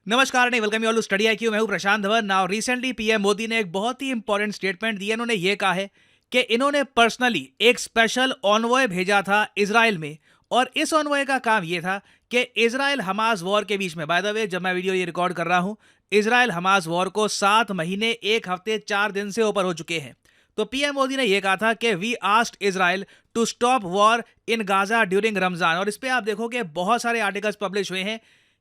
नमस्कार नहीं welcome you all to study IQ. मैं हूं Prashant Dhawan. Now recently PM Modi ने एक बहुत ही इंपॉर्टेंट स्टेटमेंट दिया। इन्होंने ये कहा है कि इन्होंने पर्सनली एक स्पेशल ऑनवॉय भेजा था इजराइल में, और इस ऑनवॉय का काम ये था कि इजराइल हमास वॉर के बीच में, बाय द वे जब मैं वीडियो ये रिकॉर्ड कर रहा हूं, इजराइल हमास वॉर को 7 महीने 1 हफ्ते 4 दिन से ऊपर हो चुके हैं। तो पीएम मोदी ने यह कहा था कि we asked Israel to stop war in Gaza during Ramzan. और इस पे आप देखोगे बहुत सारे आर्टिकल्स पब्लिश हुए हैं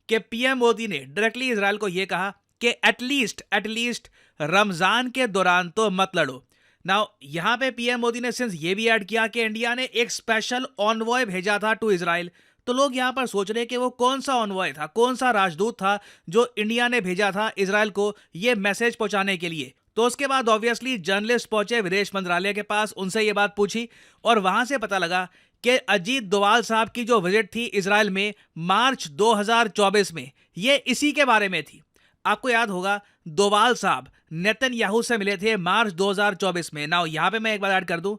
कि पीएम मोदी ने डायरेक्टली इजराइल को यह कहा कि एटलीस्ट रमजान के दौरान तो मत लड़ो। नाउ यहां पे पीएम मोदी ने सिंस ये भी ऐड किया कि इंडिया ने एक स्पेशल ऑनवॉय भेजा था टू इजराइल। तो लोग यहां पर सोच रहे कि वो कौन सा ऑनवॉय था, कौन सा राजदूत था जो इंडिया ने भेजा था इजराइल को ये मैसेज पहुंचाने के लिए। तो उसके बाद ऑब्वियसली जर्नलिस्ट पहुंचे विदेश मंत्रालय के पास, उनसे ये बात पूछी और वहां से पता लगा कि अजीत डोवाल साहब की जो विजिट थी इजराइल में मार्च 2024 में, ये इसी के बारे में थी। आपको याद होगा डोवाल साहब नेतन्याहू से मिले थे मार्च 2024 में। नाउ यहां पे मैं एक बार ऐड कर दूं,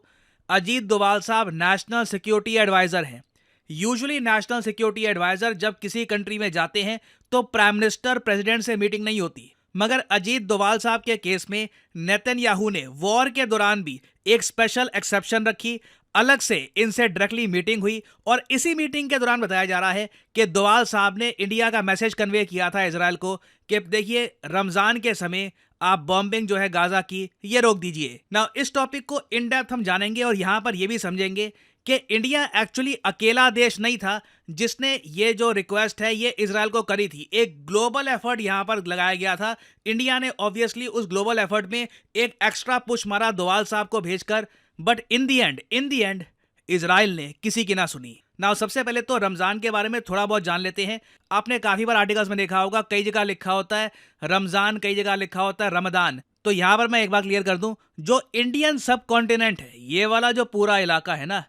अजीत डोवाल साहब नेशनल सिक्योरिटी एडवाइजर हैं। यूजुअली नेशनल सिक्योरिटी एडवाइजर जब किसी कंट्री में जाते हैं तो प्राइम मिनिस्टर प्रेसिडेंट से मीटिंग नहीं होती, मगर अजीत डोवाल साहब के केस में नेतन्याहू ने वॉर के दौरान भी एक स्पेशल एक्सेप्शन रखी, अलग से इनसे डायरेक्टली मीटिंग हुई। और इसी मीटिंग के दौरान बताया जा रहा है कि डोवाल साहब ने इंडिया का मैसेज कन्वे किया था इजराइल को कि देखिए रमजान के समय आप बॉम्बिंग जो है गाजा की ये रोक दीजिए। ना इस टॉपिक को इन डेप्थ हम जानेंगे और यहां पर यह भी समझेंगे कि इंडिया एक्चुअली अकेला देश नहीं था जिसने ये जो रिक्वेस्ट है ये इजराइल को करी थी। एक ग्लोबल एफर्ट यहां पर लगाया गया था। इंडिया ने ऑब्वियसली उस ग्लोबल एफर्ट में एक एक्स्ट्रा पुश मारा डोवाल साहब को भेजकर, but in the and Israel ने किसी की ना सुनी। नाउ सबसे पहले तो रमजान के बारे में थोड़ा बहुत जान लेते हैं। आपने काफी बार आर्टिकल्स में देखा होगा, कई जगह लिखा होता है रमजान, कई जगह लिखा होता है रमदान। तो यहां पर मैं एक बार क्लियर कर दूं, जो इंडियन सब कॉन्टिनेंट है, ये वाला जो पूरा इलाका है ना,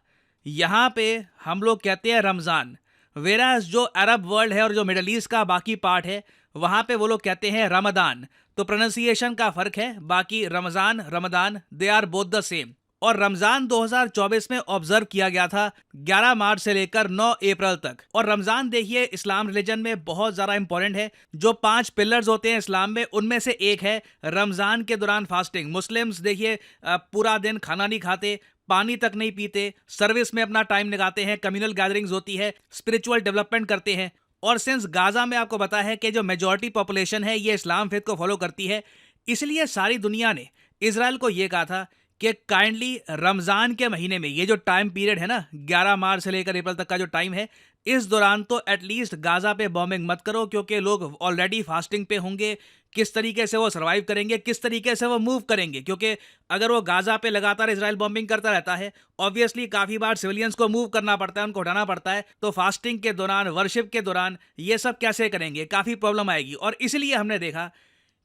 यहां पे हम लोग कहते हैं रमजान। वेराज जो अरब वर्ल्ड है और जो मिडल ईस्ट का बाकी पार्ट है, वहां पे वो लोग कहते हैं रमदान। तो प्रोनाउंसिएशन का फर्क है, बाकी Ramzan Ramadan they are both the same. और रमजान 2024 में ऑब्जर्व किया गया था 11 मार्च से लेकर 9 अप्रैल तक। और रमजान देखिए इस्लाम रिलीजन में बहुत ज्यादा इंपॉर्टेंट है। जो 5 पिलर्स होते हैं इस्लाम में, उनमें से एक है रमजान के दौरान फास्टिंग। मुस्लिम्स देखिए पूरा दिन खाना नहीं खाते, पानी तक नहीं पीते, सर्विस में अपना टाइम लगाते हैं, कम्युनल गैदरिंग्स होती है, स्पिरिचुअल डेवलपमेंट करते हैं। और सिंस गाजा में आपको पता है कि जो मेजॉरिटी पॉपुलेशन है ये इस्लाम फेथ को फॉलो करती है, इसलिए सारी दुनिया ने इजराइल को यह कहा था कि काइंडली रमजान के महीने में ये जो टाइम पीरियड है ना, 11 मार्च से लेकर अप्रैल तक का जो टाइम है, इस दौरान तो एटलीस्ट गाजा पे बॉम्बिंग मत करो, क्योंकि लोग ऑलरेडी फास्टिंग पे होंगे। किस तरीके से वो सर्वाइव करेंगे, किस तरीके से वो मूव करेंगे, क्योंकि अगर वो गाजा पे लगातार इजराइल बॉम्बिंग करता रहता है, ऑब्वियसली काफी बार सिविलियंस को मूव करना पड़ता है, उनको हटाना पड़ता है। तो फास्टिंग के दौरान, वर्शिप के दौरान ये सब कैसे करेंगे, काफी प्रॉब्लम आएगी। और इसलिए हमने देखा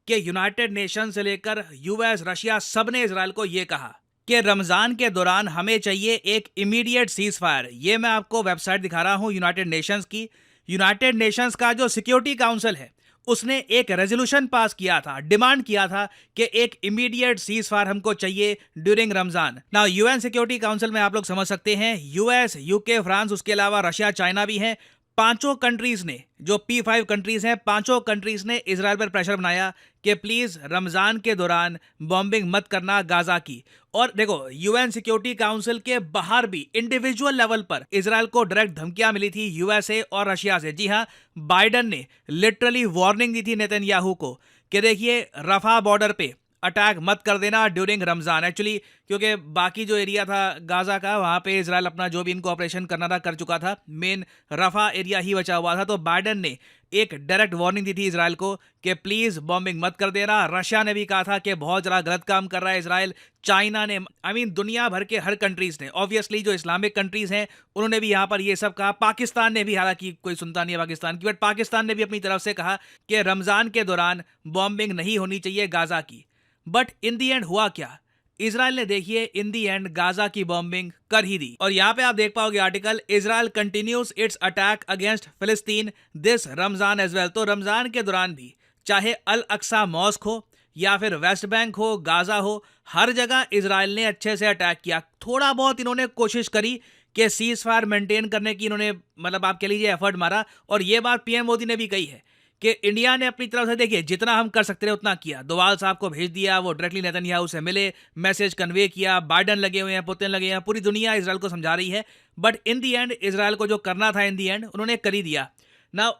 कि यूनाइटेड नेशन से लेकर यूएस, रशिया, सब ने इजराइल को यह कहा कि रमजान के दौरान हमें चाहिए एक इमीडिएट सीज फायर। ये मैं आपको वेबसाइट दिखा रहा हूं यूनाइटेड नेशंस की। यूनाइटेड नेशंस का जो सिक्योरिटी काउंसिल है, उसने एक रेजोल्यूशन पास किया था, डिमांड किया था कि एक इमीडिएट सीज फायर हमको चाहिए during Ramzan. Now UN security council में आप लोग समझ सकते हैं यूएस, यूके, फ्रांस, उसके अलावा रशिया, चाइना भी हैं। पांचों कंट्रीज ने, जो P5 कंट्रीज हैं, पांचों कंट्रीज ने इजराइल पर प्रेशर बनाया कि प्लीज रमजान के दौरान बॉम्बिंग मत करना गाजा की। और देखो यूएन सिक्योरिटी काउंसिल के बाहर भी इंडिविजुअल लेवल पर इजराइल को डायरेक्ट धमकियां मिली थी यूएसए और रशिया से। जी हां, बाइडन ने लिटरली वार्निंग दी थी नेतन्याहू को कि देखिए रफा बॉर्डर पे अटैक मत कर देना ड्यूरिंग रमजान। एक्चुअली क्योंकि बाकी जो एरिया था गाजा का, वहां पे इजराइल अपना जो भी इनको ऑपरेशन करना था कर चुका था, मेन रफा एरिया ही बचा हुआ था। तो बाइडन ने एक डायरेक्ट वार्निंग दी थी इजराइल को कि प्लीज बॉम्बिंग मत कर देना। रशिया ने भी कहा था कि बहुत ज़्यादा गलत काम कर रहा है इजराइल। चाइना ने, दुनिया भर के हर कंट्रीज ने, ऑब्वियसली जो इस्लामिक कंट्रीज हैं उन्होंने भी यहाँ पर ये सब कहा। पाकिस्तान ने भी, हालांकि कोई सुनता नहीं है पाकिस्तान की, बट पाकिस्तान ने भी अपनी तरफ से कहा कि रमजान के दौरान बॉम्बिंग नहीं होनी चाहिए गाजा की। बट इन दी एंड हुआ क्या? इजराइल ने देखिए इन दी एंड गाजा की बॉम्बिंग कर ही दी। और यहां पे आप देख पाओगे article, Israel continues it's attack against फिलिस्तीन दिस रमजान एज वेल। तो रमजान के दौरान भी चाहे अल अक्सा मॉस्क हो या फिर वेस्ट बैंक हो, गाजा हो, हर जगह इजराइल ने अच्छे से अटैक किया। थोड़ा बहुत इन्होंने कोशिश करी कि सीज फायर मेंटेन करने की, इन्होंने आप कह लीजिए एफर्ट मारा। और ये बात पीएम मोदी ने भी कही है कि इंडिया ने अपनी तरफ से देखिए जितना हम कर सकते थे उतना किया। दोवाल साहब को भेज दिया, वो डायरेक्टली नेतन्याहू से मिले, मैसेज कन्वे किया, बाइडन लगे हुए हैं, पुतिन लगे हैं, पूरी दुनिया इजराइल को समझा रही है। But in the and Israel को जो करना था इन दी एंड उन्होंने कर ही दिया ना।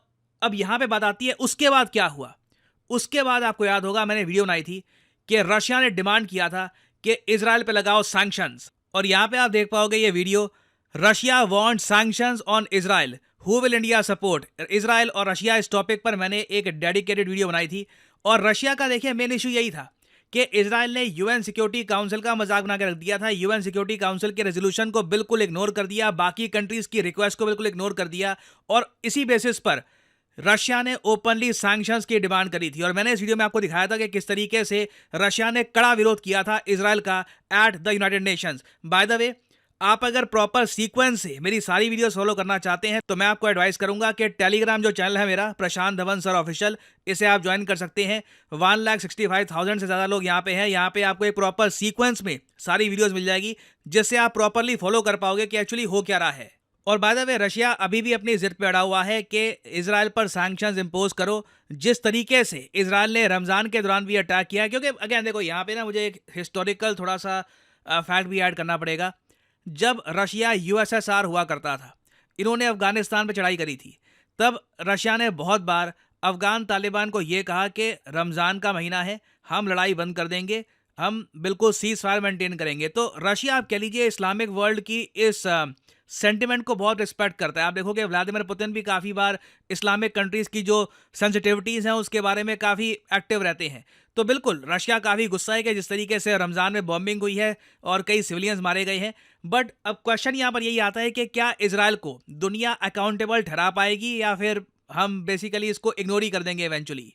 अब यहाँ पे बात आती है उसके बाद क्या हुआ। उसके बाद आपको याद होगा मैंने वीडियो बनाई थी कि रशिया ने डिमांड किया था कि इजराइल पे लगाओ सैंक्शंस, और यहाँ पे आप देख पाओगे ये video, Russia want sanctions on Israel, who will India support. Israel और रशिया इस टॉपिक पर मैंने एक डेडिकेटेड वीडियो बनाई थी। और रशिया का देखिए मेन इशू यही था कि इजराइल ने यूएन सिक्योरिटी काउंसिल का मजाक बना के रख दिया था। यूएन सिक्योरिटी काउंसिल के रेजोल्यूशन को बिल्कुल इग्नोर कर दिया, बाकी कंट्रीज की रिक्वेस्ट को बिल्कुल इग्नोर कर दिया, और इसी बेसिस पर रशिया ने ओपनली सैंक्शंस की डिमांड करी थी। और मैंने इस वीडियो में आपको दिखाया था कि किस तरीके से रशिया ने कड़ा विरोध किया था इजराइल का at the United Nations. By the way, आप अगर प्रॉपर सीक्वेंस से मेरी सारी वीडियोस फॉलो करना चाहते हैं तो मैं आपको एडवाइस करूंगा कि टेलीग्राम जो चैनल है मेरा, प्रशांत धवन सर ऑफिशियल, इसे आप ज्वाइन कर सकते हैं। 1,65,000 से ज़्यादा लोग यहाँ पे हैं। यहाँ पे आपको एक प्रॉपर सीक्वेंस में सारी वीडियोस मिल जाएगी जिससे आप प्रॉपरली फॉलो कर पाओगे कि एक्चुअली हो क्या रहा है। और बाय द वे, रशिया अभी भी अपनी जिद पे अड़ा हुआ है कि इजराइल पर सैंक्शंस इंपोज करो, जिस तरीके से इजराइल ने रमज़ान के दौरान भी अटैक किया। क्योंकि अगेन देखो, यहाँ पे ना मुझे एक हिस्टोरिकल थोड़ा सा फैक्ट भी ऐड करना पड़ेगा। जब रशिया यूएसएसआर हुआ करता था, इन्होंने अफगानिस्तान पर चढ़ाई करी थी, तब रशिया ने बहुत बार अफगान तालिबान को ये कहा कि रमज़ान का महीना है, हम लड़ाई बंद कर देंगे, हम बिल्कुल सीज फायर मेंटेन करेंगे। तो रशिया, आप कह लीजिए, इस्लामिक वर्ल्ड की इस सेंटिमेंट को बहुत रिस्पेक्ट करता है। आप देखोगे व्लादिमीर पुतिन भी काफ़ी बार इस्लामिक कंट्रीज़ की जो सेंसिटिविटीज़ हैं उसके बारे में काफ़ी एक्टिव रहते हैं। तो बिल्कुल रशिया काफ़ी गुस्सा है कि जिस तरीके से रमज़ान में बॉम्बिंग हुई है और कई सिविलियंस मारे गए हैं। बट अब क्वेश्चन यहाँ पर यही आता है कि क्या इजराइल को दुनिया अकाउंटेबल ठहरा पाएगी या फिर हम बेसिकली इसको इग्नोर ही कर देंगे इवेंचुअली।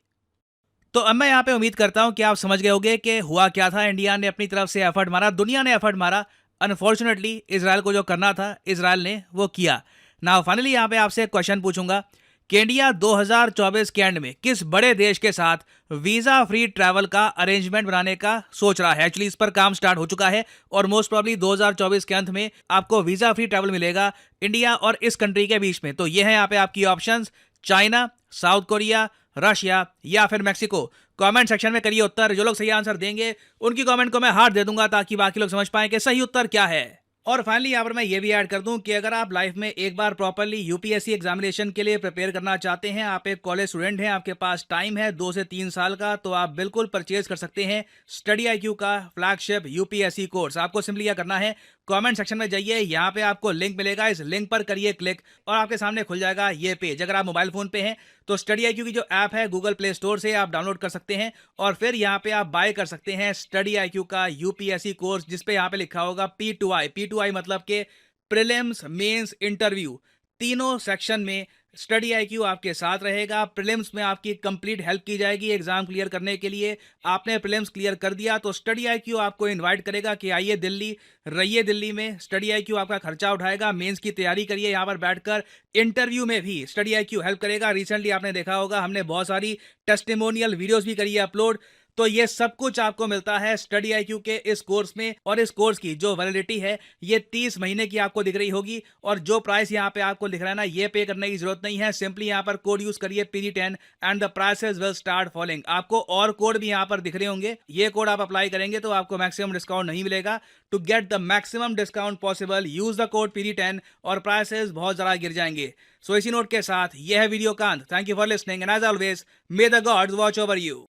तो अब मैं यहाँ पे उम्मीद करता हूँ कि आप समझ गए होंगे कि हुआ क्या था। इंडिया ने अपनी तरफ से एफर्ट मारा, दुनिया ने एफर्ट मारा, अनफॉर्चुनेटली इजराइल को जो करना था इजराइल ने वो किया। ना फाइनली यहाँ पे आपसे एक क्वेश्चन पूछूंगा कि इंडिया 2024 के एंड में किस बड़े देश के साथ वीजा फ्री ट्रैवल का अरेंजमेंट बनाने का सोच रहा है। एक्चुअली इस पर काम स्टार्ट हो चुका है और मोस्ट प्रॉब्ली 2024 के अंत में आपको वीजा फ्री ट्रैवल मिलेगा इंडिया और इस कंट्री के बीच में। तो ये है यहाँ पे आपकी options, China, south Korea, Russia या फिर मैक्सिको। कमेंट सेक्शन में करिए उत्तर। जो लोग सही आंसर देंगे उनकी कमेंट को मैं हार्ट दे दूंगा ताकि बाकी लोग समझ पाएं कि सही उत्तर क्या है। और फाइनली यहाँ पर मैं ये भी ऐड कर दूं कि अगर आप लाइफ में एक बार प्रॉपरली यूपीएससी एग्जामिनेशन के लिए प्रिपेयर करना चाहते हैं, आप एक कॉलेज स्टूडेंट हैं, आपके पास टाइम है 2 से 3 साल का, तो आप बिल्कुल परचेज कर सकते हैं स्टडी आईक्यू का फ्लैगशिप यूपीएससी कोर्स। आपको सिंपली क्या करना है, कमेंट सेक्शन में जाइए, यहाँ पे आपको लिंक मिलेगा, इस लिंक पर करिए क्लिक और आपके सामने खुल जाएगा ये पेज। अगर आप मोबाइल फोन पे हैं तो स्टडी आईक्यू की जो ऐप है गूगल प्ले स्टोर से आप डाउनलोड कर सकते हैं और फिर यहाँ पे आप बाय कर सकते हैं स्टडी आईक्यू का यूपीएससी कोर्स, जिसपे यहाँ पे लिखा होगा P2I। P2I मतलब के प्रीलिम्स, मेंस, इंटरव्यू, तीनों सेक्शन में स्टडी आईक्यू आपके साथ रहेगा। प्रीलिम्स में आपकी कंप्लीट हेल्प की जाएगी एग्जाम क्लियर करने के लिए। आपने प्रीलिम्स क्लियर कर दिया तो स्टडी आईक्यू आपको इनवाइट करेगा कि आइए दिल्ली, रहिए दिल्ली में। स्टडी आईक्यू आपका खर्चा उठाएगा, मेंस की तैयारी करिए यहाँ पर बैठकर। इंटरव्यू में भी स्टडी आईक्यू हेल्प करेगा। रिसेंटली आपने देखा होगा हमने बहुत सारी टेस्टिमोनियल वीडियोस भी करी है अपलोड। तो ये सब कुछ आपको मिलता है स्टडी आईक्यू के इस कोर्स में। और इस कोर्स की जो वैलिडिटी है ये 30 महीने की आपको दिख रही होगी। और जो प्राइस यहाँ पे आपको दिख रहा है ना, ये पे करने की जरूरत नहीं है। सिंपली यहाँ पर कोड यूज करिए PD10 and the prices will start falling. आपको और कोड भी यहाँ पर दिख रहे होंगे, ये कोड आप अप्लाई करेंगे तो आपको मैक्सिमम डिस्काउंट नहीं मिलेगा। To get the maximum discount possible use the code PD10 और प्राइसेस बहुत ज्यादा गिर जाएंगे। सो इसी नोट के साथ यह है वीडियो का अंत। Thank you for listening and as always may the gods watch over you.